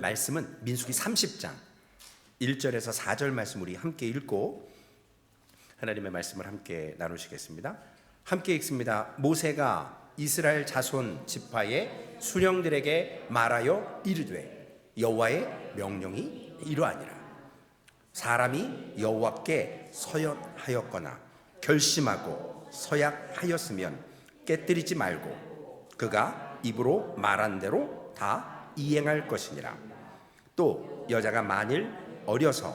말씀은 민수기 30장 1절에서 4절 말씀 우리 함께 읽고 하나님의 말씀을 함께 나누시겠습니다. 함께 읽습니다. 모세가 이스라엘 자손 지파의 수령들에게 말하여 이르되 여호와의 명령이 이러하니라. 사람이 여호와께 서연하였거나 결심하고 서약하였으면 깨뜨리지 말고 그가 입으로 말한 대로 다 이행할 것이니라. 또 여자가 만일 어려서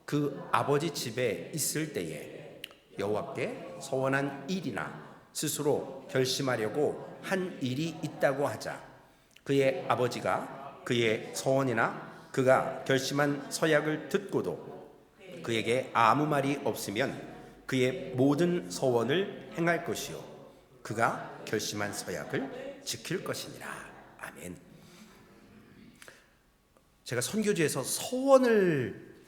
그 아버지 집에 있을 때에 여호와께 서원한 일이나 스스로 결심하려고 한 일이 있다고 하자 그의 아버지가 그의 서원이나 그가 결심한 서약을 듣고도 그에게 아무 말이 없으면 그의 모든 서원을 행할 것이요 그가 결심한 서약을 지킬 것이니라. 아멘. 제가 선교지에서 서원을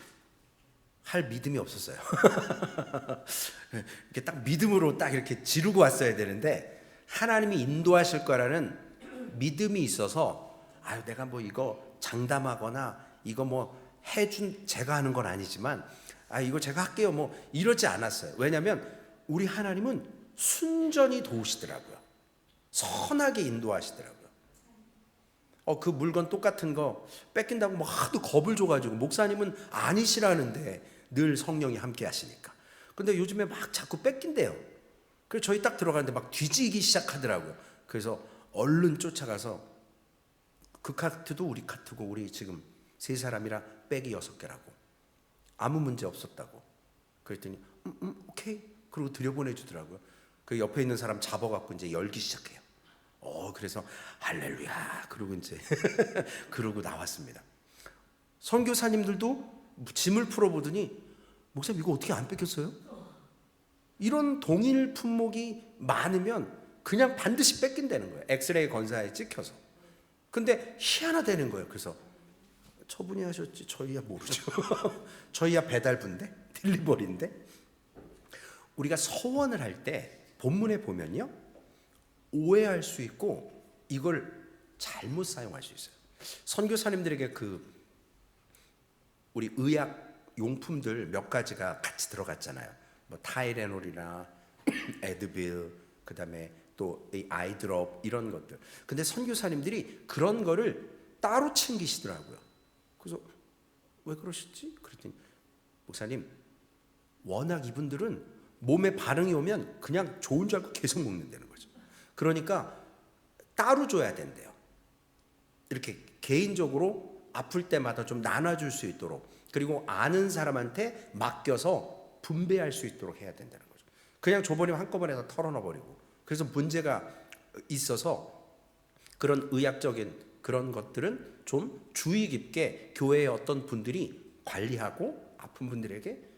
할 믿음이 없었어요. 이렇게 딱 믿음으로 딱 이렇게 지르고 왔어야 되는데 하나님이 인도하실 거라는 믿음이 있어서 내가 뭐 이거 장담하거나 이거 뭐 해준 제가 하는 건 아니지만 이거 제가 할게요 뭐 이러지 않았어요. 왜냐하면 우리 하나님은 순전히 도우시더라고요. 선하게 인도하시더라고요. 그 물건 똑같은 거 뺏긴다고 뭐 하도 겁을 줘가지고 목사님은 아니시라는데 늘 성령이 함께 하시니까. 근데 요즘에 막 자꾸 뺏긴대요. 그래서 저희 딱 들어가는데 막 뒤지기 시작하더라고요. 그래서 얼른 쫓아가서 그 카트도 우리 카트고 우리 지금 세 사람이라 백이 6개라고 아무 문제 없었다고. 그랬더니 오케이 그러고 들여보내주더라고요. 그 옆에 있는 사람 잡아갖고 이제 열기 시작해요. 그래서 할렐루야 그러고 이제 그러고 나왔습니다. 선교사님들도 짐을 풀어보더니 목사님 이거 어떻게 안 뺏겼어요? 이런 동일 품목이 많으면 그냥 반드시 뺏긴다는 거예요. 엑스레이 건사에 찍혀서. 근데 희한하다는 거예요. 그래서 저분이 하셨지 저희야 모르죠. 저희야 배달부인데 딜리버리인데. 우리가 서원을 할 때 본문에 보면요 오해할 수 있고 이걸 잘못 사용할 수 있어요. 선교사님들에게 우리 의학 용품들 몇 가지가 같이 들어갔잖아요. 뭐 타이레놀이나 에드빌, 그다음에 또 이 아이드롭 이런 것들. 근데 선교사님들이 그런 거를 따로 챙기시더라고요. 그래서 왜 그러시지? 그랬더니 목사님 워낙 이분들은 몸에 반응이 오면 그냥 좋은 줄 알고 계속 먹는다는 거죠. 그러니까 따로 줘야 된대요. 이렇게 개인적으로 아플 때마다 좀 나눠줄 수 있도록, 그리고 아는 사람한테 맡겨서 분배할 수 있도록 해야 된다는 거죠. 그냥 줘버리면 한꺼번에 다 털어넣어버리고. 그래서 문제가 있어서 그런 의학적인 그런 것들은 좀 주의 깊게 교회의 어떤 분들이 관리하고 아픈 분들에게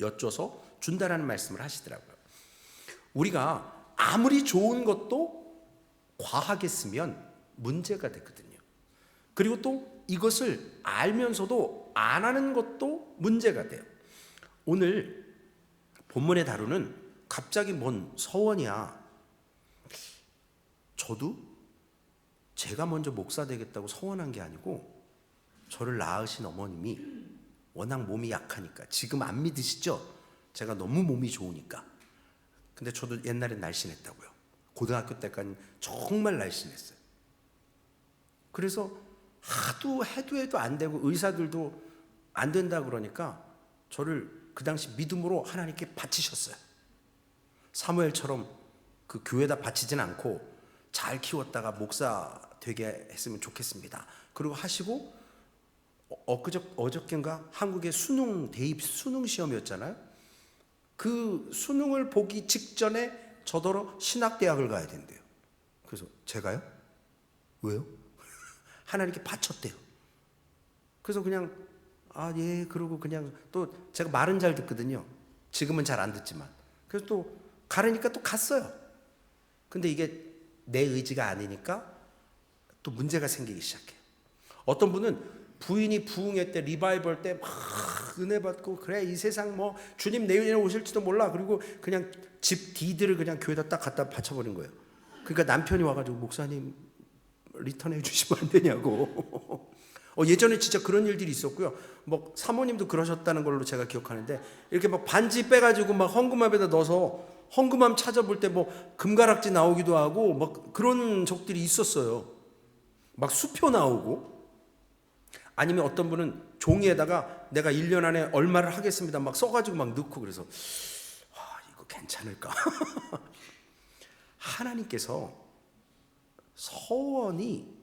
여쭤서 준다라는 말씀을 하시더라고요. 우리가 아무리 좋은 것도 과하게 쓰면 문제가 되거든요. 그리고 또 이것을 알면서도 안 하는 것도 문제가 돼요. 오늘 본문에 다루는 갑자기 뭔 서원이야. 저도 제가 먼저 목사 되겠다고 서원한 게 아니고 저를 낳으신 어머님이 워낙 몸이 약하니까, 지금 안 믿으시죠? 제가 너무 몸이 좋으니까. 근데 저도 옛날엔 날씬했다고요. 고등학교 때까지 정말 날씬했어요. 그래서 하도 해도 안 되고 의사들도 안 된다 그러니까 저를 그 당시 믿음으로 하나님께 바치셨어요. 사무엘처럼 그 교회에다 바치진 않고 잘 키웠다가 목사 되게 했으면 좋겠습니다. 그리고 하시고 어저께인가 한국의 대입 수능 시험이었잖아요. 그 수능을 보기 직전에 저더러 신학대학을 가야 된대요. 그래서 제가요? 왜요? 하나님께 바쳤대요. 그래서 그냥 예 그러고 그냥 또 제가 말은 잘 듣거든요. 지금은 잘 안 듣지만. 그래서 또 가려니까 또 갔어요. 근데 이게 내 의지가 아니니까 또 문제가 생기기 시작해요. 어떤 분은 부인이 부흥회 때 리바이벌 때 막 은혜 받고 그래 이 세상 뭐 주님 내년에 오실지도 몰라. 그리고 그냥 집 디드를 그냥 교회에다 딱 갖다 바쳐버린 거예요. 그러니까 남편이 와가지고 목사님 리턴해 주시면 안 되냐고. 예전에 진짜 그런 일들이 있었고요. 뭐 사모님도 그러셨다는 걸로 제가 기억하는데 이렇게 막 반지 빼가지고 막 헌금함에다 넣어서 헌금함 찾아볼 때 뭐 금가락지 나오기도 하고 막 그런 적들이 있었어요. 막 수표 나오고 아니면 어떤 분은 종이에다가 내가 1년 안에 얼마를 하겠습니다 막 써가지고 막 넣고 그래서 이거 괜찮을까? 하나님께서 서원이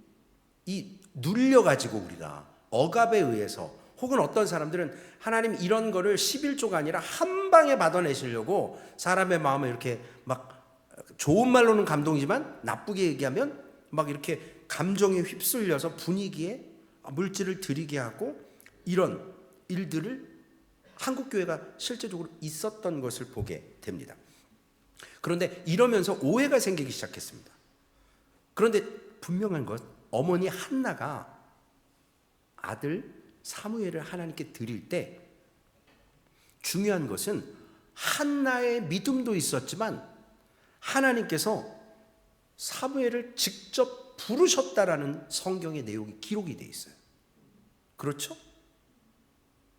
이 눌려가지고 우리가 억압에 의해서 혹은 어떤 사람들은 하나님 이런 거를 11조가 아니라 한 방에 받아내시려고 사람의 마음을 이렇게 막 좋은 말로는 감동이지만 나쁘게 얘기하면 막 이렇게 감정에 휩쓸려서 분위기에 물질을 들이게 하고 이런 일들을 한국교회가 실제적으로 있었던 것을 보게 됩니다. 그런데 이러면서 오해가 생기기 시작했습니다. 그런데 분명한 것, 어머니 한나가 아들 사무엘을 하나님께 드릴 때 중요한 것은 한나의 믿음도 있었지만 하나님께서 사무엘을 직접 부르셨다라는 성경의 내용이 기록이 되어 있어요. 그렇죠?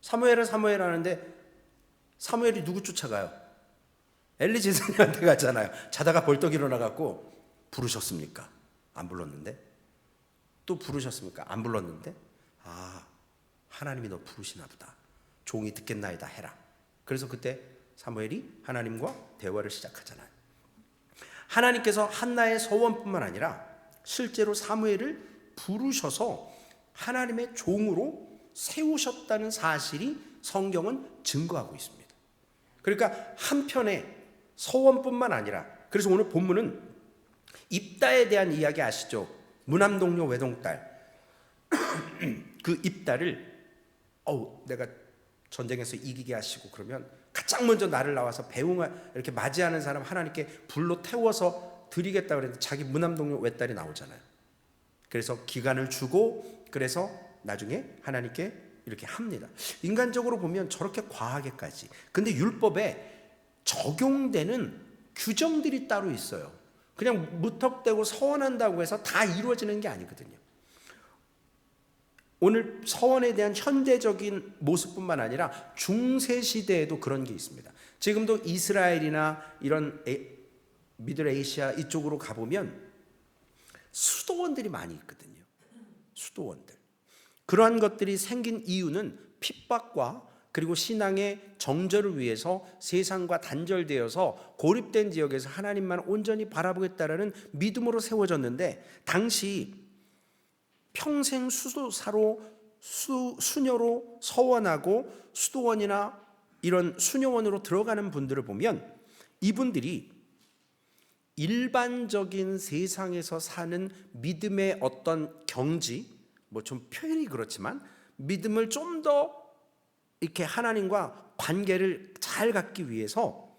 사무엘아 사무엘 하는데 사무엘이 누구 쫓아가요? 엘리 제사장한테 가잖아요. 자다가 벌떡 일어나갖고 부르셨습니까? 안 불렀는데. 또 부르셨습니까? 안 불렀는데. 하나님이 너 부르시나 보다. 종이 듣겠나이다 해라. 그래서 그때 사무엘이 하나님과 대화를 시작하잖아요. 하나님께서 한나의 서원뿐만 아니라 실제로 사무엘을 부르셔서 하나님의 종으로 세우셨다는 사실이 성경은 증거하고 있습니다. 그러니까 한편에 서원뿐만 아니라, 그래서 오늘 본문은 입다에 대한 이야기 아시죠? 무남동료 외동딸 그 입다를 내가 전쟁에서 이기게 하시고 그러면 가장 먼저 나를 나와서 배웅을 이렇게 맞이하는 사람 하나님께 불로 태워서 드리겠다 그랬는데 자기 무남동료 외딸이 나오잖아요. 그래서 기간을 주고 그래서 나중에 하나님께 이렇게 합니다. 인간적으로 보면 저렇게 과하게까지. 근데 율법에 적용되는 규정들이 따로 있어요. 그냥 무턱대고 서원한다고 해서 다 이루어지는 게 아니거든요. 오늘 서원에 대한 현대적인 모습뿐만 아니라 중세시대에도 그런 게 있습니다. 지금도 이스라엘이나 이런 미들 아시아 이쪽으로 가보면 수도원들이 많이 있거든요. 수도원들. 그러한 것들이 생긴 이유는 핍박과 그리고 신앙의 정절을 위해서 세상과 단절되어서 고립된 지역에서 하나님만 온전히 바라보겠다라는 믿음으로 세워졌는데, 당시 평생 수도사로 수녀로 서원하고 수도원이나 이런 수녀원으로 들어가는 분들을 보면 이분들이 일반적인 세상에서 사는 믿음의 어떤 경지, 뭐 좀 표현이 그렇지만 믿음을 좀 더 이렇게 하나님과 관계를 잘 갖기 위해서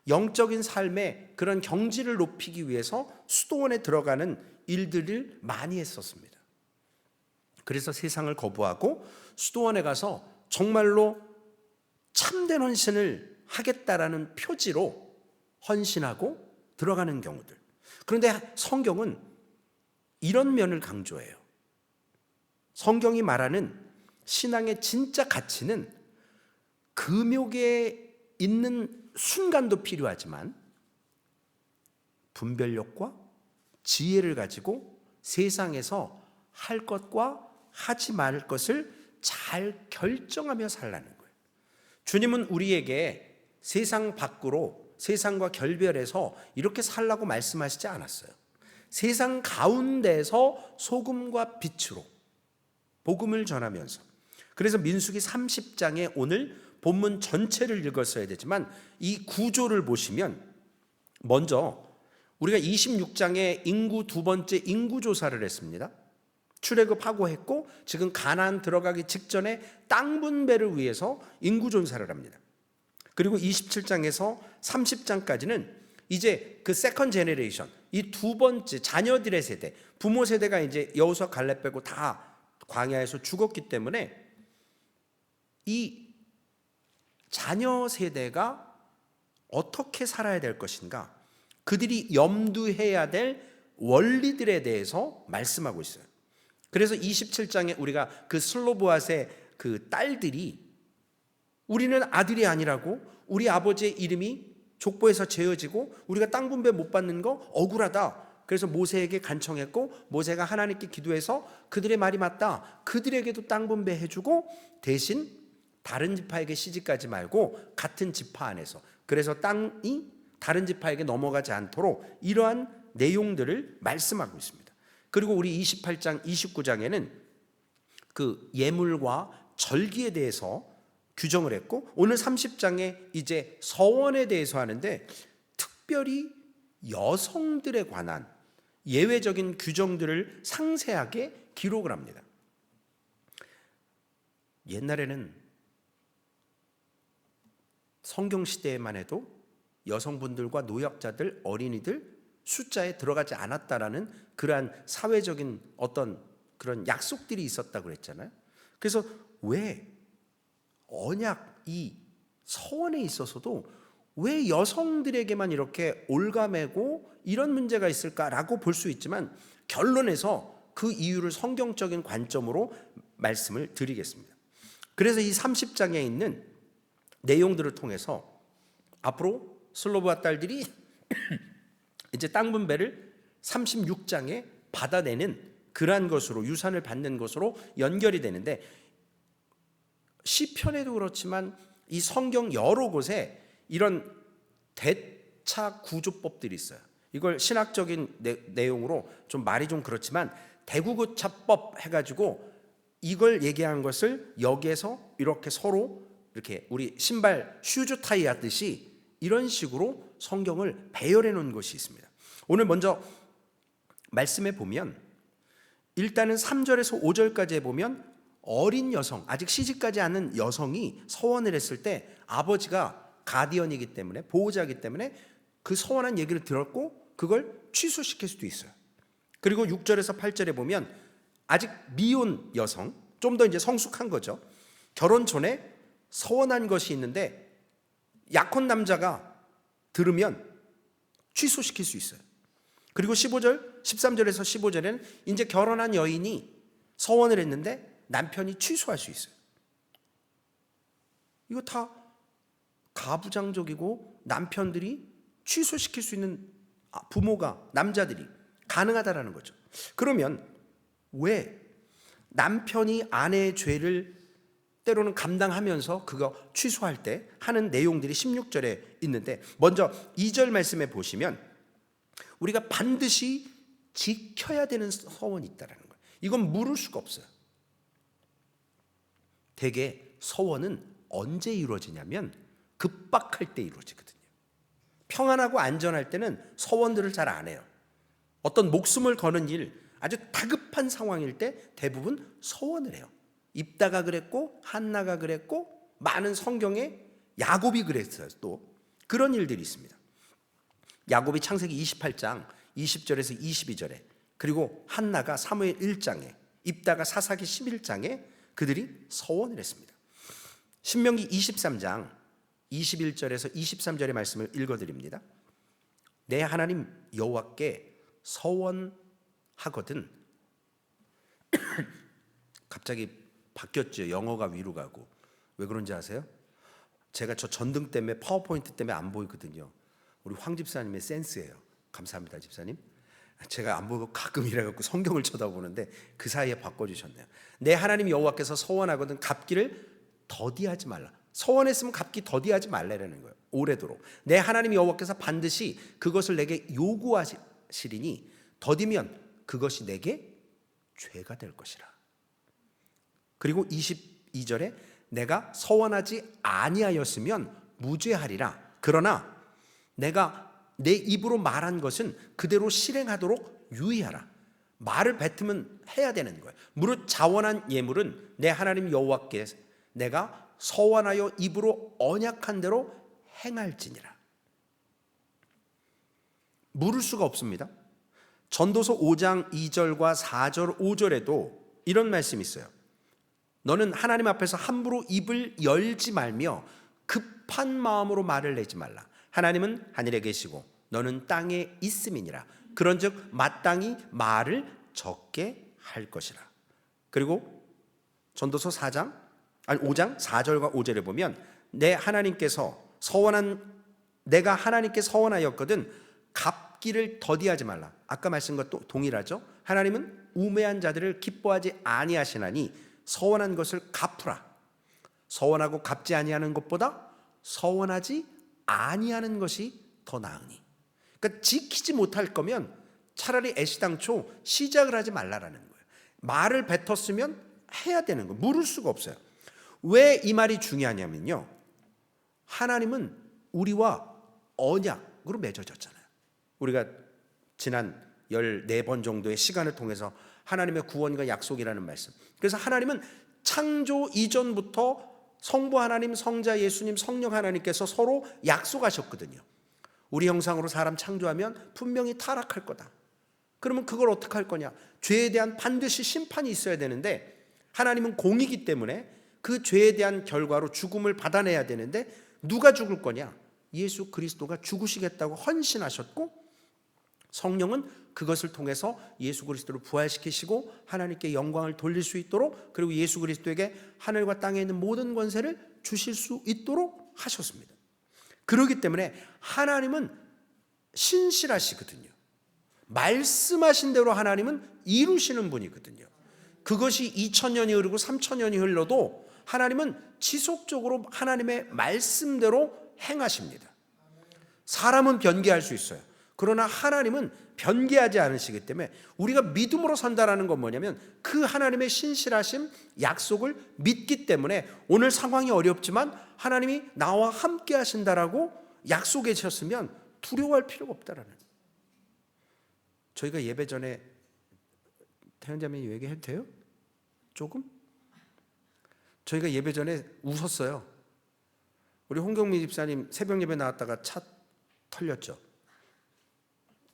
영적인 삶의 그런 경지를 높이기 위해서 수도원에 들어가는 일들을 많이 했었습니다. 그래서 세상을 거부하고 수도원에 가서 정말로 참된 헌신을 하겠다라는 표지로 헌신하고 들어가는 경우들. 그런데 성경은 이런 면을 강조해요. 성경이 말하는 신앙의 진짜 가치는 금욕에 있는 순간도 필요하지만 분별력과 지혜를 가지고 세상에서 할 것과 하지 말 것을 잘 결정하며 살라는 거예요. 주님은 우리에게 세상 밖으로 세상과 결별해서 이렇게 살라고 말씀하시지 않았어요. 세상 가운데서 소금과 빛으로 복음을 전하면서. 그래서 민수기 30장에 오늘 본문 전체를 읽었어야 되지만 이 구조를 보시면 먼저 우리가 26장에 인구 두 번째 인구조사를 했습니다. 출애굽하고 했고 지금 가나안 들어가기 직전에 땅 분배를 위해서 인구조사를 합니다. 그리고 27장에서 30장까지는 이제 그 세컨 제너레이션, 이 두 번째 자녀들의 세대, 부모 세대가 이제 여호수아 갈렙 빼고 다 광야에서 죽었기 때문에 이 자녀 세대가 어떻게 살아야 될 것인가, 그들이 염두해야 될 원리들에 대해서 말씀하고 있어요. 그래서 27장에 우리가 그 슬로보앗의 그 딸들이 우리는 아들이 아니라고, 우리 아버지의 이름이 족보에서 제어지고 우리가 땅 분배 못 받는 거 억울하다. 그래서 모세에게 간청했고 모세가 하나님께 기도해서 그들의 말이 맞다, 그들에게도 땅 분배해주고 대신 다른 지파에게 시집가지 말고 같은 지파 안에서, 그래서 땅이 다른 지파에게 넘어가지 않도록 이러한 내용들을 말씀하고 있습니다. 그리고 우리 28장 29장에는 그 예물과 절기에 대해서 규정을 했고, 오늘 30장에 이제 서원에 대해서 하는데 특별히 여성들에 관한 예외적인 규정들을 상세하게 기록을 합니다. 옛날에는 성경 시대에만 해도 여성분들과 노약자들, 어린이들 숫자에 들어가지 않았다라는 그러한 사회적인 어떤 그런 약속들이 있었다고 그랬잖아요. 그래서 왜 언약 이 서원에 있어서도 왜 여성들에게만 이렇게 올가매고 이런 문제가 있을까라고 볼 수 있지만, 결론에서 그 이유를 성경적인 관점으로 말씀을 드리겠습니다. 그래서 이 30장에 있는 내용들을 통해서 앞으로 슬로보아 딸들이 이제 땅 분배를 36장에 받아내는 그러한 것으로, 유산을 받는 것으로 연결이 되는데, 시편에도 그렇지만 이 성경 여러 곳에 이런 대차 구조법들이 있어요. 이걸 신학적인 내용으로 좀 말이 좀 그렇지만 대구고차법 해가지고 이걸 얘기한 것을 여기에서 이렇게 서로 이렇게 우리 신발 슈즈 타이 하듯이 이런 식으로 성경을 배열해 놓은 것이 있습니다. 오늘 먼저 말씀에 보면 일단은 3절에서 5절까지에 보면 어린 여성, 아직 시집가지 않은 여성이 서원을 했을 때 아버지가 가디언이기 때문에, 보호자이기 때문에 그 서원한 얘기를 들었고 그걸 취소시킬 수도 있어요. 그리고 6절에서 8절에 보면 아직 미혼 여성, 좀 더 이제 성숙한 거죠. 결혼 전에 서원한 것이 있는데 약혼 남자가 들으면 취소시킬 수 있어요. 그리고 15절, 13절에서 15절에는 이제 결혼한 여인이 서원을 했는데 남편이 취소할 수 있어요. 이거 다 가부장적이고 남편들이 취소시킬 수 있는 부모가, 남자들이 가능하다라는 거죠. 그러면 왜 남편이 아내의 죄를 때로는 감당하면서 그거 취소할 때 하는 내용들이 16절에 있는데, 먼저 2절 말씀에 보시면 우리가 반드시 지켜야 되는 서원이 있다는 거예요. 이건 물을 수가 없어요. 대개 서원은 언제 이루어지냐면 급박할 때 이루어지거든요. 평안하고 안전할 때는 서원들을 잘 안 해요. 어떤 목숨을 거는 일, 아주 다급한 상황일 때 대부분 서원을 해요. 입다가 그랬고 한나가 그랬고 많은 성경에 야곱이 그랬어요. 또 그런 일들이 있습니다. 야곱이 창세기 28장 20절에서 22절에, 그리고 한나가 사무엘 1장에, 입다가 사사기 11장에 그들이 서원을 했습니다. 신명기 23장 21절에서 23절의 말씀을 읽어드립니다. 내 하나님 여호와께 서원하거든. 갑자기 바뀌었죠. 영어가 위로 가고. 왜 그런지 아세요? 제가 저 전등 때문에, 파워포인트 때문에 안 보이거든요. 우리 황 집사님의 센스예요. 감사합니다, 집사님. 제가 안 보고 가끔 이래갖고 성경을 쳐다보는데 그 사이에 바꿔주셨네요. 내 하나님 여호와께서 서원하거든 갚기를 더디하지 말라. 서원했으면 갚기 더디하지 말라라는 거예요. 오래도록 내 하나님 여호와께서 반드시 그것을 내게 요구하시리니 더디면 그것이 내게 죄가 될 것이라. 그리고 22절에 내가 서원하지 아니하였으면 무죄하리라. 그러나 내가 내 입으로 말한 것은 그대로 실행하도록 유의하라. 말을 뱉으면 해야 되는 거예요. 무릇 자원한 예물은 내 하나님 여호와께 내가 서원하여 입으로 언약한 대로 행할지니라. 물을 수가 없습니다. 전도서 5장 2절과 4절 5절에도 이런 말씀이 있어요. 너는 하나님 앞에서 함부로 입을 열지 말며 급한 마음으로 말을 내지 말라. 하나님은 하늘에 계시고 너는 땅에 있음이니라. 그런즉 마땅히 말을 적게 할 것이라. 그리고 전도서 5장 4절과 5절에 보면 내가 하나님께 서원하였거든 갚기를 더디하지 말라. 아까 말씀과 또 동일하죠. 하나님은 우매한 자들을 기뻐하지 아니하시나니 서원한 것을 갚으라. 서원하고 갚지 아니하는 것보다 서원하지 아니하는 것이 더 나으니. 그러니까 지키지 못할 거면 차라리 애시당초 시작을 하지 말라라는 거예요. 말을 뱉었으면 해야 되는 거예요. 물을 수가 없어요. 왜 이 말이 중요하냐면요, 하나님은 우리와 언약으로 맺어졌잖아요. 우리가 지난 14번 정도의 시간을 통해서 하나님의 구원과 약속이라는 말씀, 그래서 하나님은 창조 이전부터 성부 하나님, 성자 예수님, 성령 하나님께서 서로 약속하셨거든요. 우리 형상으로 사람 창조하면 분명히 타락할 거다. 그러면 그걸 어떻게 할 거냐? 죄에 대한 반드시 심판이 있어야 되는데, 하나님은 공이기 때문에 그 죄에 대한 결과로 죽음을 받아내야 되는데, 누가 죽을 거냐? 예수 그리스도가 죽으시겠다고 헌신하셨고, 성령은 그것을 통해서 예수 그리스도를 부활시키시고 하나님께 영광을 돌릴 수 있도록, 그리고 예수 그리스도에게 하늘과 땅에 있는 모든 권세를 주실 수 있도록 하셨습니다. 그렇기 때문에 하나님은 신실하시거든요. 말씀하신 대로 하나님은 이루시는 분이거든요. 그것이 2000년이 흐르고 3000년이 흘러도 하나님은 지속적으로 하나님의 말씀대로 행하십니다. 사람은 변개할 수 있어요. 그러나 하나님은 변개하지 않으시기 때문에 우리가 믿음으로 선다라는 건 뭐냐면, 그 하나님의 신실하심, 약속을 믿기 때문에 오늘 상황이 어렵지만 하나님이 나와 함께 하신다라고 약속해 주셨으면 두려워할 필요가 없다라는. 저희가 예배 전에 태연자매님 얘기해도 돼요? 조금? 저희가 예배 전에 웃었어요. 우리 홍경미 집사님 새벽 예배 나왔다가 차 털렸죠.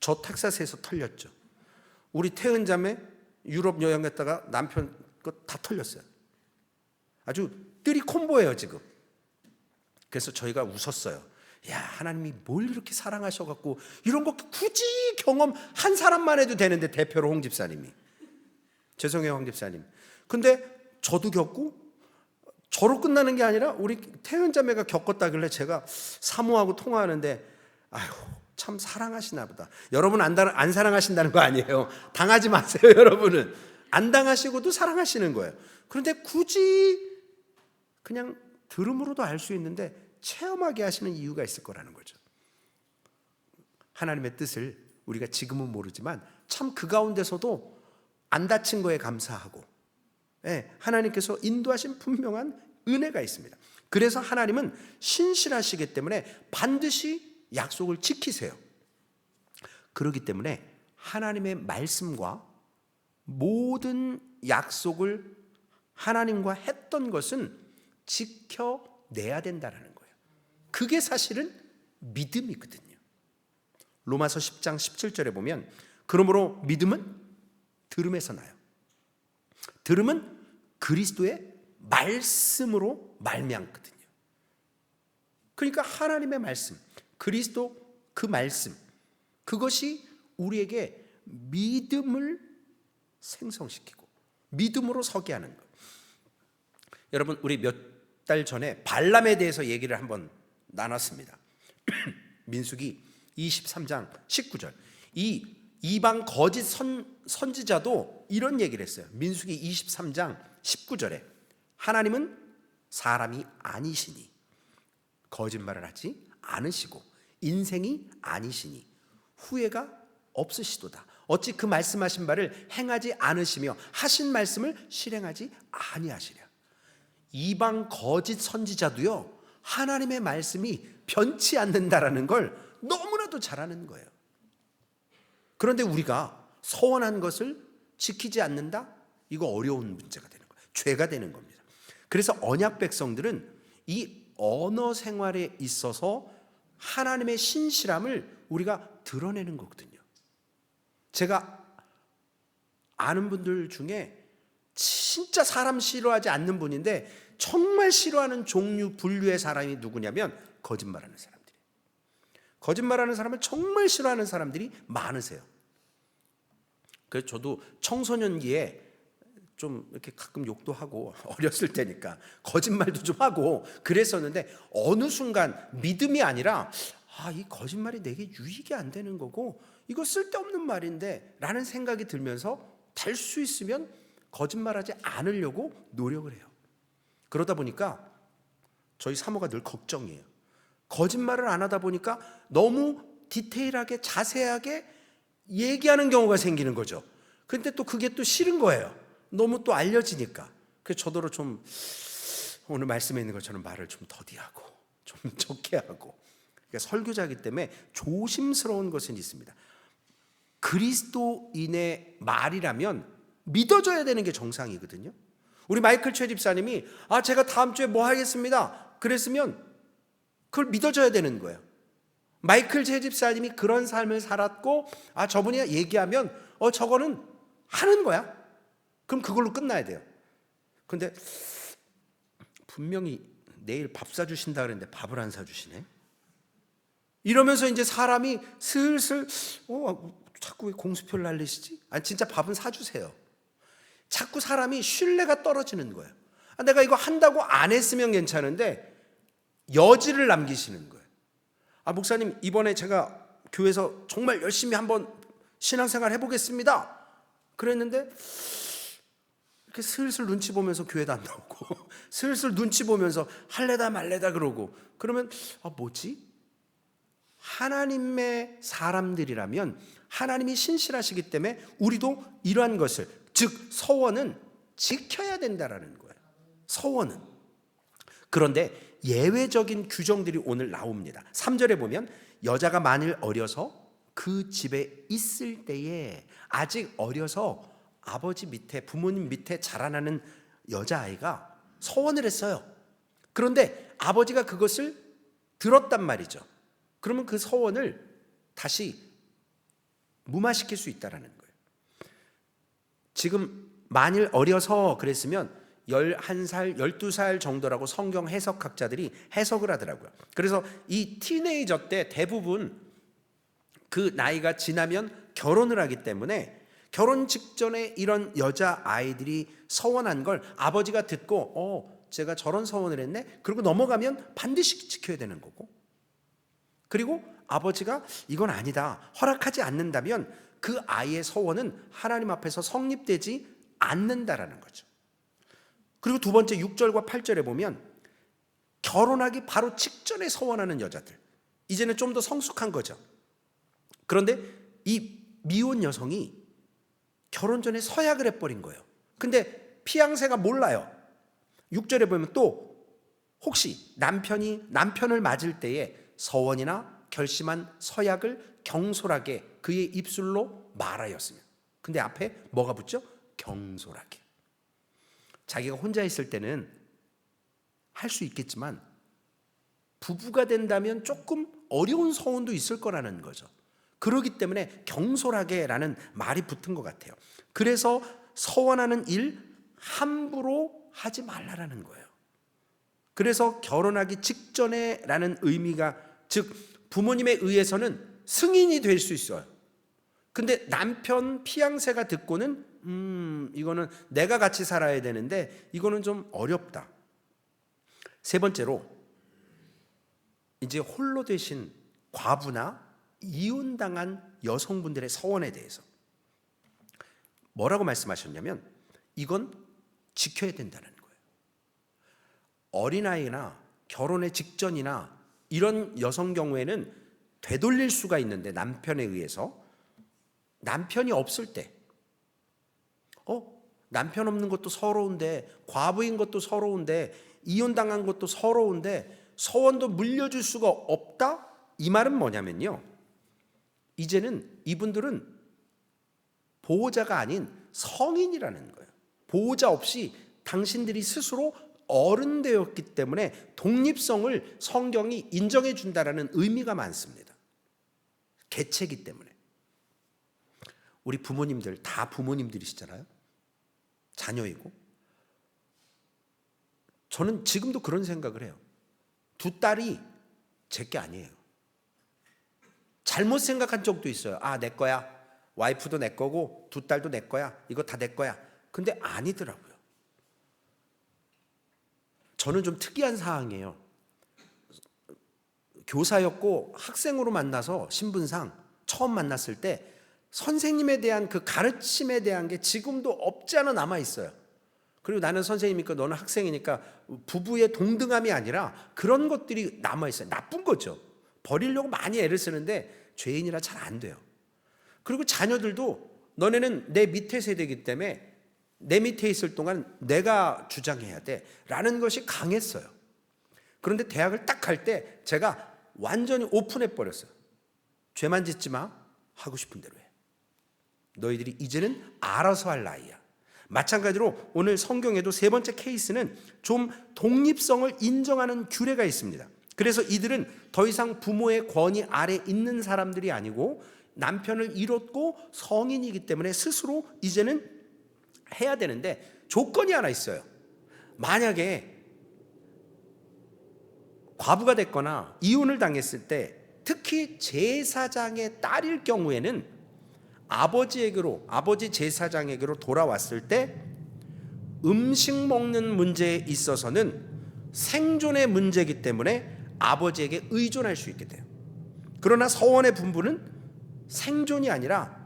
저 텍사스에서 털렸죠. 우리 태은자매 유럽 여행 갔다가 남편 거 다 털렸어요. 아주 뜰이 콤보예요 지금. 그래서 저희가 웃었어요. 야, 하나님이 뭘 이렇게 사랑하셔갖고 이런 거 굳이 경험 한 사람만 해도 되는데, 대표로 홍 집사님이. 죄송해요 홍 집사님. 근데 저도 겪고, 저로 끝나는 게 아니라 우리 태은자매가 겪었다길래 제가 사모하고 통화하는데, 아휴 참 사랑하시나 보다. 여러분 안 사랑하신다는 거 아니에요. 당하지 마세요. 여러분은 안 당하시고도 사랑하시는 거예요. 그런데 굳이 그냥 들음으로도 알 수 있는데 체험하게 하시는 이유가 있을 거라는 거죠. 하나님의 뜻을 우리가 지금은 모르지만 참 그 가운데서도 안 다친 거에 감사하고, 하나님께서 인도하신 분명한 은혜가 있습니다. 그래서 하나님은 신실하시기 때문에 반드시 약속을 지키세요. 그렇기 때문에 하나님의 말씀과 모든 약속을 하나님과 했던 것은 지켜내야 된다는 거예요. 그게 사실은 믿음이거든요. 로마서 10장 17절에 보면, 그러므로 믿음은 들음에서 나요. 들음은 그리스도의 말씀으로 말미암거든요. 그러니까 하나님의 말씀, 그리스도 그 말씀, 그것이 우리에게 믿음을 생성시키고 믿음으로 서게 하는 것. 여러분, 우리 몇 달 전에 발람에 대해서 얘기를 한번 나눴습니다. 민수기 23장 19절. 이 이방 거짓 선지자도 이런 얘기를 했어요. 민수기 23장 19절에 하나님은 사람이 아니시니 거짓말을 하지 않으시고 인생이 아니시니 후회가 없으시도다. 어찌 그 말씀하신 바를 행하지 않으시며 하신 말씀을 실행하지 아니하시랴. 이방 거짓 선지자도요, 하나님의 말씀이 변치 않는다라는 걸 너무나도 잘 아는 거예요. 그런데 우리가 서원한 것을 지키지 않는다? 이거 어려운 문제가 되는 거예요. 죄가 되는 겁니다. 그래서 언약 백성들은 이 언어 생활에 있어서 하나님의 신실함을 우리가 드러내는 거거든요. 제가 아는 분들 중에 진짜 사람 싫어하지 않는 분인데 정말 싫어하는 종류 분류의 사람이 누구냐면 거짓말하는 사람들이에요. 거짓말하는 사람을 정말 싫어하는 사람들이 많으세요. 그래서 저도 청소년기에 좀 이렇게 가끔 욕도 하고 어렸을 때니까 거짓말도 좀 하고 그랬었는데 어느 순간 믿음이 아니라 이 거짓말이 내게 유익이 안 되는 거고 이거 쓸데없는 말인데 라는 생각이 들면서 될 수 있으면 거짓말하지 않으려고 노력을 해요. 그러다 보니까 저희 사모가 늘 걱정이에요. 거짓말을 안 하다 보니까 너무 디테일하게 자세하게 얘기하는 경우가 생기는 거죠. 근데 또 그게 또 싫은 거예요. 너무 또 알려지니까. 그래서 저더러 좀 오늘 말씀에 있는 것처럼 말을 좀 더디하고 좀 적게 하고, 그러니까 설교자이기 때문에 조심스러운 것은 있습니다. 그리스도인의 말이라면 믿어져야 되는 게 정상이거든요. 우리 마이클 최 집사님이 제가 다음 주에 뭐 하겠습니다 그랬으면 그걸 믿어져야 되는 거예요. 마이클 최 집사님이 그런 삶을 살았고 저분이 얘기하면 저거는 하는 거야. 그럼 그걸로 끝나야 돼요. 근데 분명히 내일 밥 사주신다 그랬는데 밥을 안 사주시네. 이러면서 이제 사람이 슬슬 자꾸 왜 공수표를 날리시지? 진짜 밥은 사주세요. 자꾸 사람이 신뢰가 떨어지는 거예요. 내가 이거 한다고 안 했으면 괜찮은데 여지를 남기시는 거예요. 목사님 이번에 제가 교회에서 정말 열심히 한번 신앙생활 해보겠습니다 그랬는데 이렇게 슬슬 눈치 보면서 교회도 안 나오고 슬슬 눈치 보면서 할래다 말래다 그러고 그러면 뭐지? 하나님의 사람들이라면 하나님이 신실하시기 때문에 우리도 이러한 것을, 즉 서원은 지켜야 된다라는 거예요. 서원은. 그런데 예외적인 규정들이 오늘 나옵니다. 3절에 보면 여자가 만일 어려서 그 집에 있을 때에, 아직 어려서 아버지 밑에 부모님 밑에 자라나는 여자아이가 서원을 했어요. 그런데 아버지가 그것을 들었단 말이죠. 그러면 그 서원을 다시 무마시킬 수 있다는 거예요. 지금 만일 어려서 그랬으면 11살, 12살 정도라고 성경 해석학자들이 해석을 하더라고요. 그래서 이 티네이저 때 대부분 그 나이가 지나면 결혼을 하기 때문에 결혼 직전에 이런 여자아이들이 서원한 걸 아버지가 듣고 제가 저런 서원을 했네? 그리고 넘어가면 반드시 지켜야 되는 거고, 그리고 아버지가 이건 아니다 허락하지 않는다면 그 아이의 서원은 하나님 앞에서 성립되지 않는다라는 거죠. 그리고 두 번째 6절과 8절에 보면 결혼하기 바로 직전에 서원하는 여자들, 이제는 좀 더 성숙한 거죠. 그런데 이 미혼 여성이 결혼 전에 서약을 해버린 거예요. 근데 피양새가 몰라요. 6절에 보면 또 혹시 남편을 맞을 때에 서원이나 결심한 서약을 경솔하게 그의 입술로 말하였으며, 근데 앞에 뭐가 붙죠? 경솔하게. 자기가 혼자 있을 때는 할 수 있겠지만 부부가 된다면 조금 어려운 서원도 있을 거라는 거죠. 그렇기 때문에 경솔하게라는 말이 붙은 것 같아요. 그래서 서원하는 일 함부로 하지 말라라는 거예요. 그래서 결혼하기 직전에라는 의미가, 즉 부모님에 의해서는 승인이 될 수 있어요. 근데 남편 피양새가 듣고는 이거는 내가 같이 살아야 되는데 이거는 좀 어렵다. 세 번째로 이제 홀로 되신 과부나 이혼당한 여성분들의 서원에 대해서 뭐라고 말씀하셨냐면 이건 지켜야 된다는 거예요. 어린아이나 결혼의 직전이나 이런 여성 경우에는 되돌릴 수가 있는데, 남편에 의해서, 남편이 없을 때 남편 없는 것도 서러운데, 과부인 것도 서러운데, 이혼당한 것도 서러운데 서원도 물려줄 수가 없다? 이 말은 뭐냐면요, 이제는 이분들은 보호자가 아닌 성인이라는 거예요. 보호자 없이 당신들이 스스로 어른 되었기 때문에 독립성을 성경이 인정해 준다라는 의미가 많습니다. 개체이기 때문에. 우리 부모님들 다 부모님들이시잖아요. 자녀이고. 저는 지금도 그런 생각을 해요. 두 딸이 제 게 아니에요. 잘못 생각한 적도 있어요. 내 거야. 와이프도 내 거고 두 딸도 내 거야. 이거 다 내 거야. 근데 아니더라고요. 저는 좀 특이한 사항이에요. 교사였고 학생으로 만나서 신분상 처음 만났을 때 선생님에 대한 그 가르침에 대한 게 지금도 없지 않아 남아 있어요. 그리고 나는 선생님이니까 너는 학생이니까 부부의 동등함이 아니라 그런 것들이 남아 있어요. 나쁜 거죠. 버리려고 많이 애를 쓰는데 죄인이라 잘 안 돼요. 그리고 자녀들도 너네는 내 밑에 세대이기 때문에 내 밑에 있을 동안 내가 주장해야 돼 라는 것이 강했어요. 그런데 대학을 딱 갈 때 제가 완전히 오픈해 버렸어요. 죄만 짓지 마. 하고 싶은 대로 해. 너희들이 이제는 알아서 할 나이야. 마찬가지로 오늘 성경에도 세 번째 케이스는 좀 독립성을 인정하는 규례가 있습니다. 그래서 이들은 더 이상 부모의 권위 아래 있는 사람들이 아니고 남편을 잃었고 성인이기 때문에 스스로 이제는 해야 되는데 조건이 하나 있어요. 만약에 과부가 됐거나 이혼을 당했을 때 특히 제사장의 딸일 경우에는 아버지 제사장에게로 돌아왔을 때 음식 먹는 문제에 있어서는 생존의 문제이기 때문에 아버지에게 의존할 수 있게 돼요. 그러나 서원의 분부는 생존이 아니라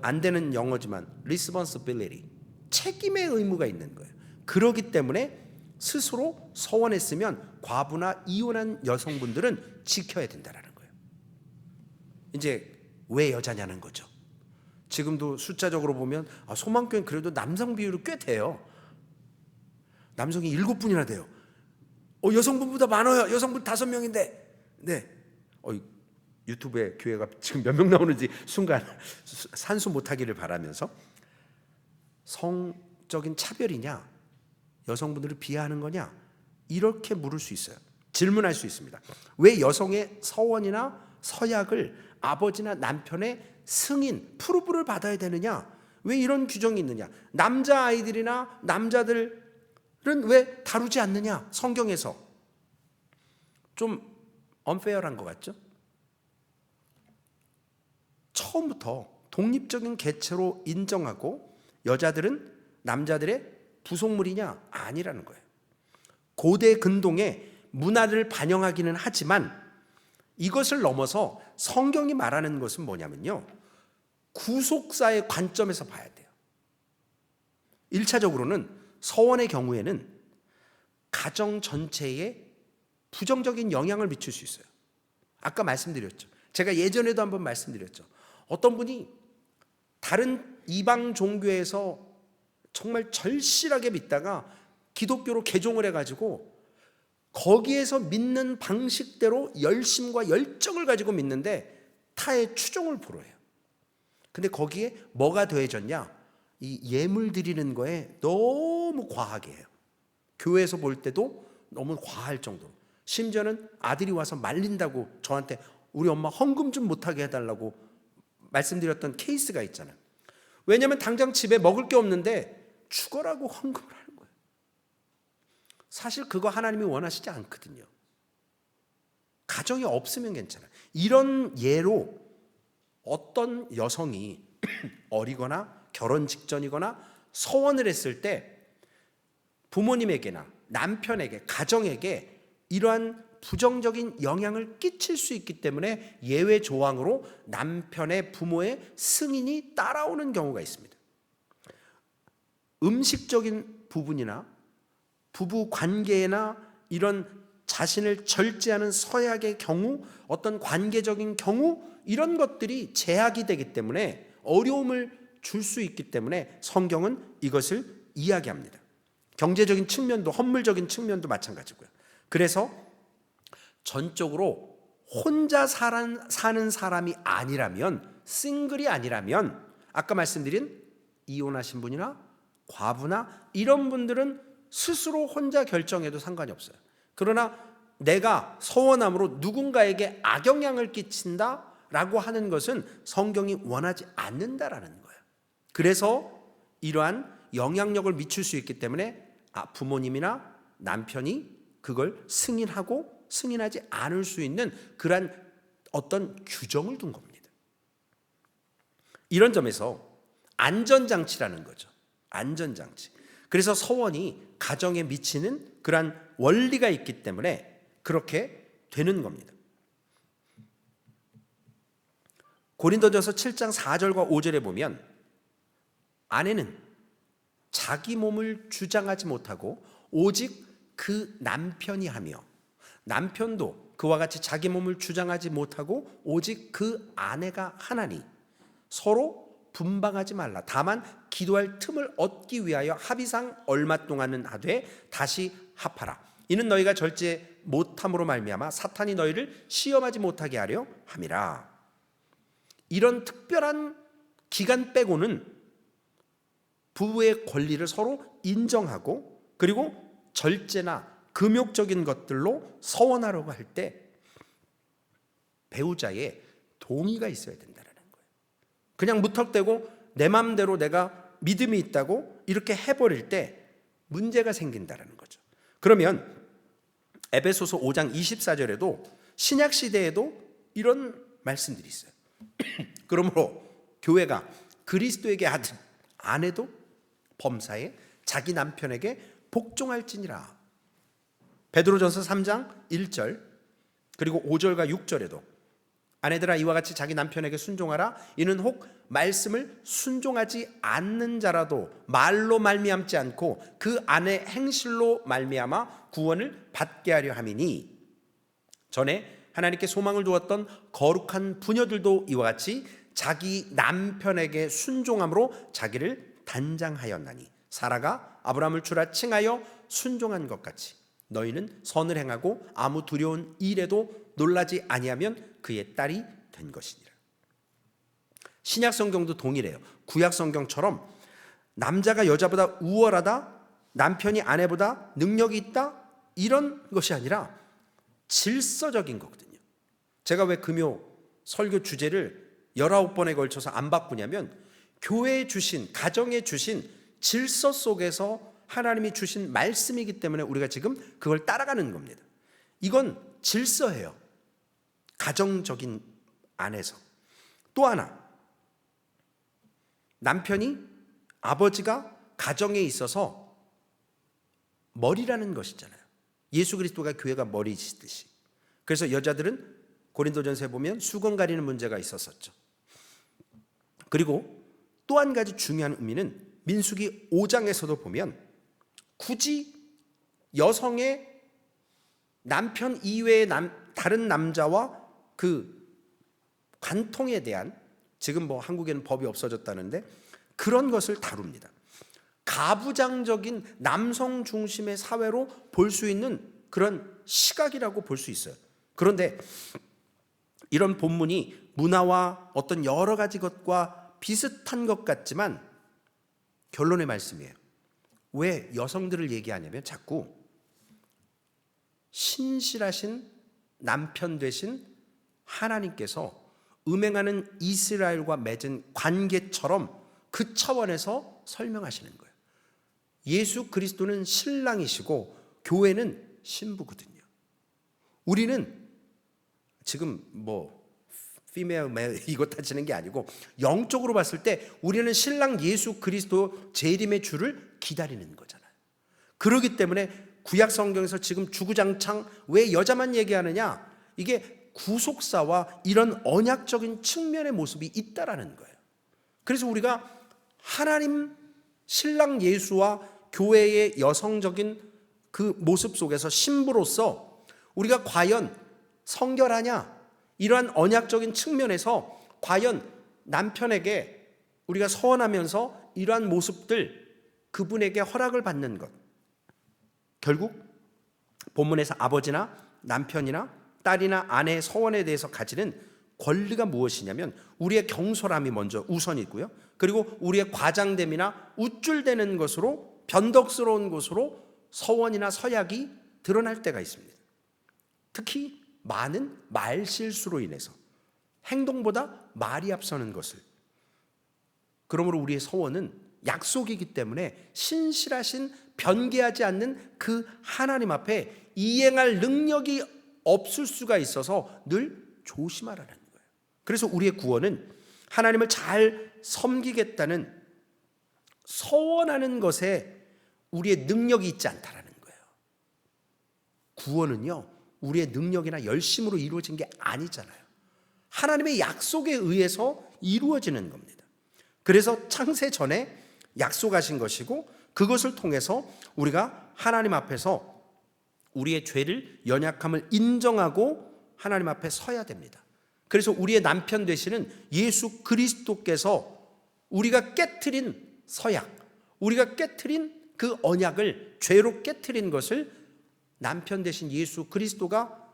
안 되는 영어지만 responsibility, 책임의 의무가 있는 거예요. 그렇기 때문에 스스로 서원했으면 과부나 이혼한 여성분들은 지켜야 된다는 거예요. 이제 왜 여자냐는 거죠. 지금도 숫자적으로 보면 소망교회는 그래도 남성 비율이 꽤 돼요. 남성이 7분이나 돼요. 여성분보다 많아요. 여성분 5명인데. 네. 유튜브에 교회가 지금 몇 명 나오는지 순간 산수 못하기를 바라면서 성적인 차별이냐, 여성분들을 비하하는 거냐, 이렇게 물을 수 있어요. 질문할 수 있습니다. 왜 여성의 서원이나 서약을 아버지나 남편의 승인, 프루브를 받아야 되느냐? 왜 이런 규정이 있느냐? 남자 아이들이나 남자들은 왜 다루지 않느냐? 성경에서. 좀 언페어한 것 같죠? 처음부터 독립적인 개체로 인정하고 여자들은 남자들의 부속물이냐? 아니라는 거예요. 고대 근동의 문화를 반영하기는 하지만 이것을 넘어서 성경이 말하는 것은 뭐냐면요, 구속사의 관점에서 봐야 돼요. 1차적으로는 서원의 경우에는 가정 전체에 부정적인 영향을 미칠 수 있어요. 아까 말씀드렸죠. 제가 예전에도 한번 말씀드렸죠. 어떤 분이 다른 이방 종교에서 정말 절실하게 믿다가 기독교로 개종을 해가지고 거기에서 믿는 방식대로 열심과 열정을 가지고 믿는데 타의 추종을 불허해요. 근데 거기에 뭐가 더해졌냐? 이 예물 드리는 거에 너무 과하게 해요. 교회에서 볼 때도 너무 과할 정도로. 심지어는 아들이 와서 말린다고 저한테 우리 엄마 헌금 좀 못하게 해달라고 말씀드렸던 케이스가 있잖아요. 왜냐하면 당장 집에 먹을 게 없는데 죽어라고 헌금을 하는 거예요. 사실 그거 하나님이 원하시지 않거든요. 가정이 없으면 괜찮아요. 이런 예로 어떤 여성이 어리거나 결혼 직전이거나 서원을 했을 때 부모님에게나 남편에게, 가정에게 이러한 부정적인 영향을 끼칠 수 있기 때문에 예외 조항으로 남편의 부모의 승인이 따라오는 경우가 있습니다. 음식적인 부분이나 부부 관계나 이런 자신을 절제하는 서약의 경우, 어떤 관계적인 경우, 이런 것들이 제약이 되기 때문에 어려움을 줄 수 있기 때문에 성경은 이것을 이야기합니다. 경제적인 측면도, 헌물적인 측면도 마찬가지고요. 그래서 전적으로 혼자 사는 사람이 아니라면, 싱글이 아니라면, 아까 말씀드린 이혼하신 분이나 과부나 이런 분들은 스스로 혼자 결정해도 상관이 없어요. 그러나 내가 서원함으로 누군가에게 악영향을 끼친다라고 하는 것은 성경이 원하지 않는다라는 거예요. 그래서 이러한 영향력을 미칠 수 있기 때문에 부모님이나 남편이 그걸 승인하고 승인하지 않을 수 있는 그러한 어떤 규정을 둔 겁니다. 이런 점에서 안전장치라는 거죠. 안전장치. 그래서 서원이 가정에 미치는 그러한 원리가 있기 때문에 그렇게 되는 겁니다. 고린도전서 7장 4절과 5절에 보면 아내는 자기 몸을 주장하지 못하고 오직 그 남편이 하며 남편도 그와 같이 자기 몸을 주장하지 못하고 오직 그 아내가 하나니 서로 분방하지 말라. 다만 기도할 틈을 얻기 위하여 합의상 얼마 동안은 하되 다시 합하라. 이는 너희가 절제 못함으로 말미암아 사탄이 너희를 시험하지 못하게 하려 함이라. 이런 특별한 기간 빼고는 부부의 권리를 서로 인정하고 그리고 절제나 금욕적인 것들로 서원하려고 할 때 배우자의 동의가 있어야 된다는 거예요. 그냥 무턱대고 내 마음대로 내가 믿음이 있다고 이렇게 해버릴 때 문제가 생긴다는 거죠. 그러면 에베소서 5장 24절에도 신약 시대에도 이런 말씀들이 있어요. 그러므로 교회가 그리스도에게 하듯 아내도 범사에 자기 남편에게 복종할지니라. 베드로전서 3장 1절 그리고 5절과 6절에도 아내들아 이와 같이 자기 남편에게 순종하라. 이는 혹 말씀을 순종하지 않는 자라도 말로 말미암지 않고 그 안의 행실로 말미암아 구원을 받게 하려 함이니 전에 하나님께 소망을 두었던 거룩한 부녀들도 이와 같이 자기 남편에게 순종함으로 자기를 단장하였나니 사라가 아브라함을 주라 칭하여 순종한 것 같이 너희는 선을 행하고 아무 두려운 일에도 놀라지 아니하면 그의 딸이 된 것이니라. 신약 성경도 동일해요. 구약 성경처럼 남자가 여자보다 우월하다, 남편이 아내보다 능력이 있다 이런 것이 아니라 질서적인 거거든요. 제가 왜 금요 설교 주제를 19번에 걸쳐서 안 바꾸냐면 교회에 주신, 가정에 주신 질서 속에서 하나님이 주신 말씀이기 때문에 우리가 지금 그걸 따라가는 겁니다. 이건 질서예요. 가정적인 안에서. 또 하나, 남편이 아버지가 가정에 있어서 머리라는 것이잖아요. 예수 그리스도가 교회가 머리시듯이. 그래서 여자들은 고린도전서에 보면 수건 가리는 문제가 있었었죠. 그리고 또 한 가지 중요한 의미는 민수기 5장에서도 보면 굳이 여성의 남편 이외의 다른 남자와 그 관통에 대한, 지금 뭐 한국에는 법이 없어졌다는데 그런 것을 다룹니다. 가부장적인 남성 중심의 사회로 볼 수 있는 그런 시각이라고 볼 수 있어요. 그런데 이런 본문이 문화와 어떤 여러 가지 것과 비슷한 것 같지만 결론의 말씀이에요. 왜 여성들을 얘기하냐면 자꾸 신실하신 남편 되신 하나님께서 음행하는 이스라엘과 맺은 관계처럼 그 차원에서 설명하시는 거예요. 예수 그리스도는 신랑이시고 교회는 신부거든요. 우리는 지금 뭐 female, male 이거 따지는 게 아니고 영적으로 봤을 때 우리는 신랑 예수 그리스도 재림의 주를 기다리는 거잖아요. 그렇기 때문에 구약 성경에서 지금 주구장창 왜 여자만 얘기하느냐? 이게 구속사와 이런 언약적인 측면의 모습이 있다라는 거예요. 그래서 우리가 하나님 신랑 예수와 교회의 여성적인 그 모습 속에서 신부로서 우리가 과연 성결하냐? 이러한 언약적인 측면에서 과연 남편에게 우리가 서원하면서 이러한 모습들 그분에게 허락을 받는 것, 결국 본문에서 아버지나 남편이나 딸이나 아내의 서원에 대해서 가지는 권리가 무엇이냐면 우리의 경솔함이 먼저 우선이고요. 그리고 우리의 과장됨이나 우쭐대는 것으로 변덕스러운 것으로 서원이나 서약이 드러날 때가 있습니다. 특히 많은 말실수로 인해서 행동보다 말이 앞서는 것을. 그러므로 우리의 서원은 약속이기 때문에 신실하신 변개하지 않는 그 하나님 앞에 이행할 능력이 없을 수가 있어서 늘 조심하라는 거예요. 그래서 우리의 구원은 하나님을 잘 섬기겠다는 서원하는 것에 우리의 능력이 있지 않다라는 거예요. 구원은요, 우리의 능력이나 열심으로 이루어진 게 아니잖아요. 하나님의 약속에 의해서 이루어지는 겁니다. 그래서 창세 전에 약속하신 것이고, 그것을 통해서 우리가 하나님 앞에서 우리의 죄를, 연약함을 인정하고 하나님 앞에 서야 됩니다. 그래서 우리의 남편 되시는 예수 그리스도께서 우리가 깨트린 서약, 우리가 깨트린 그 언약을, 죄로 깨트린 것을 남편 되신 예수 그리스도가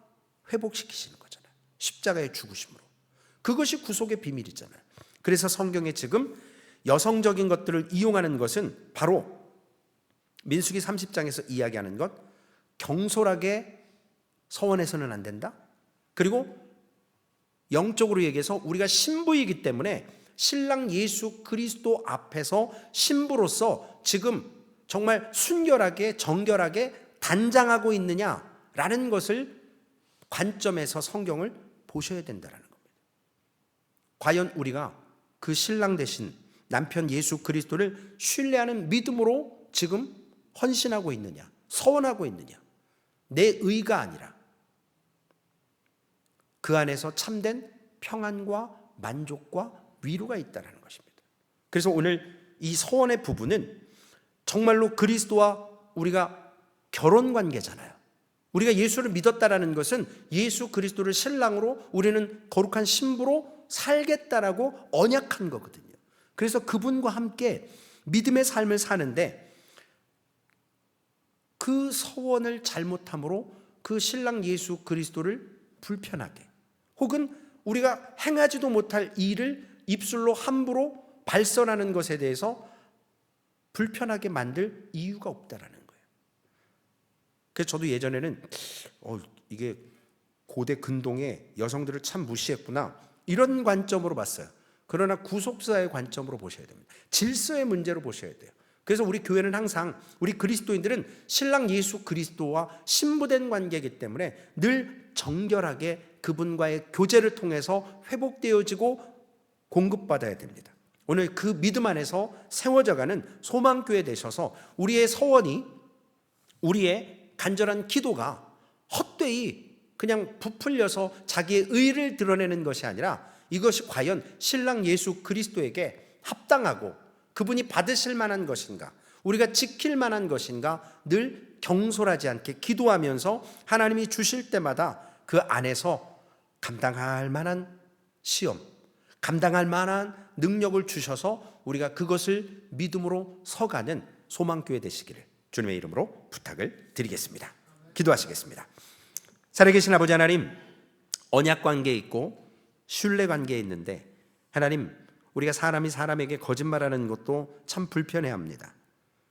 회복시키시는 거잖아요. 십자가의 죽으심으로. 그것이 구속의 비밀이잖아요. 그래서 성경에 지금 여성적인 것들을 이용하는 것은 바로 민수기 30장에서 이야기하는 것, 경솔하게 서원해서는 안 된다. 그리고 영적으로 얘기해서 우리가 신부이기 때문에 신랑 예수 그리스도 앞에서 신부로서 지금 정말 순결하게, 정결하게 단장하고 있느냐라는 것을 관점에서 성경을 보셔야 된다는 겁니다. 과연 우리가 그 신랑 대신 남편 예수 그리스도를 신뢰하는 믿음으로 지금 헌신하고 있느냐, 서원하고 있느냐. 내 의가 아니라 그 안에서 참된 평안과 만족과 위로가 있다는 것입니다. 그래서 오늘 이 서원의 부분은 정말로 그리스도와 우리가 결혼 관계잖아요. 우리가 예수를 믿었다라는 것은 예수 그리스도를 신랑으로 우리는 거룩한 신부로 살겠다라고 언약한 거거든요. 그래서 그분과 함께 믿음의 삶을 사는데, 그 서원을 잘못함으로 그 신랑 예수 그리스도를 불편하게, 혹은 우리가 행하지도 못할 일을 입술로 함부로 발설하는 것에 대해서 불편하게 만들 이유가 없다라는 거예요. 그래서 저도 예전에는 이게 고대 근동의 여성들을 참 무시했구나, 이런 관점으로 봤어요. 그러나 구속사의 관점으로 보셔야 됩니다. 질서의 문제로 보셔야 돼요. 그래서 우리 교회는 항상, 우리 그리스도인들은 신랑 예수 그리스도와 신부된 관계이기 때문에 늘 정결하게 그분과의 교제를 통해서 회복되어지고 공급받아야 됩니다. 오늘 그 믿음 안에서 세워져가는 소망교회 되셔서 우리의 서원이, 우리의 간절한 기도가 헛되이 그냥 부풀려서 자기의 의를 드러내는 것이 아니라, 이것이 과연 신랑 예수 그리스도에게 합당하고 그분이 받으실 만한 것인가, 우리가 지킬 만한 것인가, 늘 경솔하지 않게 기도하면서 하나님이 주실 때마다 그 안에서 감당할 만한 시험, 감당할 만한 능력을 주셔서 우리가 그것을 믿음으로 서가는 소망교회 되시기를 주님의 이름으로 부탁을 드리겠습니다. 기도하시겠습니다. 살아계신 아버지 하나님, 언약 관계에 있고 신뢰 관계에 있는데, 하나님, 우리가 사람이 사람에게 거짓말하는 것도 참 불편해합니다.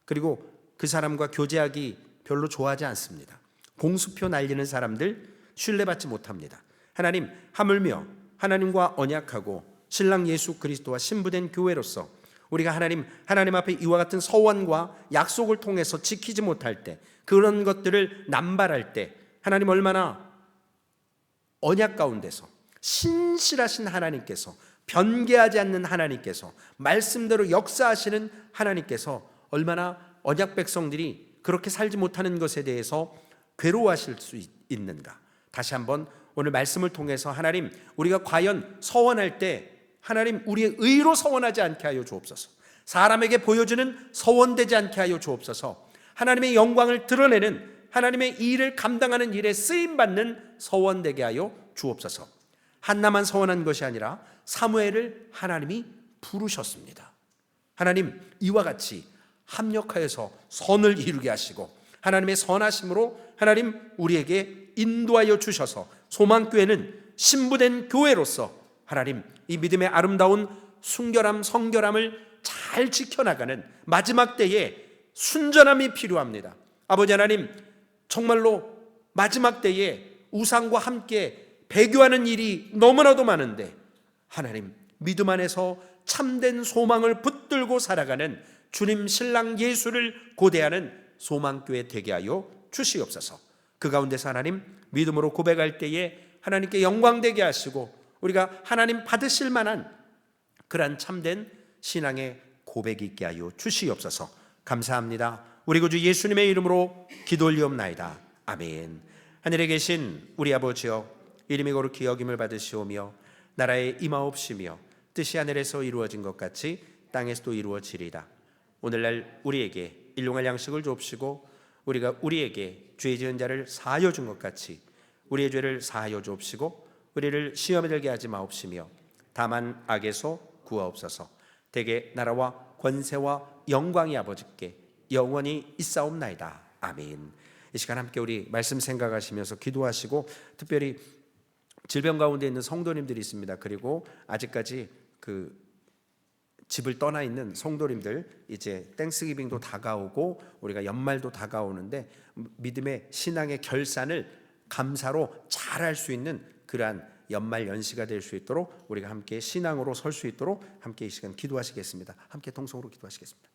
그리고 그 사람과 교제하기 별로 좋아하지 않습니다. 공수표 날리는 사람들 신뢰받지 못합니다. 하나님, 하물며 하나님과 언약하고 신랑 예수 그리스도와 신부된 교회로서 우리가 하나님 앞에 이와 같은 서원과 약속을 통해서 지키지 못할 때, 그런 것들을 남발할 때, 하나님 얼마나 언약 가운데서 신실하신 하나님께서, 변개하지 않는 하나님께서, 말씀대로 역사하시는 하나님께서 얼마나 언약 백성들이 그렇게 살지 못하는 것에 대해서 괴로워하실 수 있는가. 다시 한번 오늘 말씀을 통해서 하나님, 우리가 과연 서원할 때 하나님 우리의 의로 서원하지 않게 하여 주옵소서. 사람에게 보여주는 서원되지 않게 하여 주옵소서. 하나님의 영광을 드러내는, 하나님의 일을 감당하는 일에 쓰임받는 서원되게 하여 주옵소서. 한나만 서원한 것이 아니라 사무엘을 하나님이 부르셨습니다. 하나님, 이와 같이 합력하여서 선을 이루게 하시고 하나님의 선하심으로 하나님 우리에게 인도하여 주셔서 소망교회는 신부된 교회로서 하나님 이 믿음의 아름다운 순결함, 성결함을 잘 지켜나가는 마지막 때에 순전함이 필요합니다. 아버지 하나님, 정말로 마지막 때에 우상과 함께 배교하는 일이 너무나도 많은데, 하나님 믿음 안에서 참된 소망을 붙들고 살아가는 주님 신랑 예수를 고대하는 소망교회 되게 하여 주시옵소서. 그 가운데서 하나님 믿음으로 고백할 때에 하나님께 영광되게 하시고 우리가 하나님 받으실 만한 그러한 참된 신앙의 고백이 있게 하여 주시옵소서. 감사합니다. 우리 구주 예수님의 이름으로 기도 올리옵나이다. 아멘. 하늘에 계신 우리 아버지여, 이름이 거룩히 여김을 받으시오며 나라에 임하옵시며 뜻이 하늘에서 이루어진 것 같이 땅에서도 이루어지리이다. 오늘날 우리에게 일용할 양식을 주옵시고 우리가 우리에게 죄 지은 자를 사하여 준 것 같이 우리의 죄를 사하여 주옵시고 우리를 시험에 들게 하지 마옵시며 다만 악에서 구하옵소서. 대개 나라와 권세와 영광이 아버지께 영원히 있사옵나이다. 아멘. 이 시간 함께 우리 말씀 생각하시면서 기도하시고, 특별히 질병 가운데 있는 성도님들이 있습니다. 그리고 아직까지 그 집을 떠나 있는 성도님들, 이제 땡스기빙도 다가오고 우리가 연말도 다가오는데 믿음의 신앙의 결산을 감사로 잘할 수 있는 그러한 연말 연시가 될 수 있도록 우리가 함께 신앙으로 설 수 있도록 함께 이 시간 기도하시겠습니다. 함께 동성으로 기도하시겠습니다.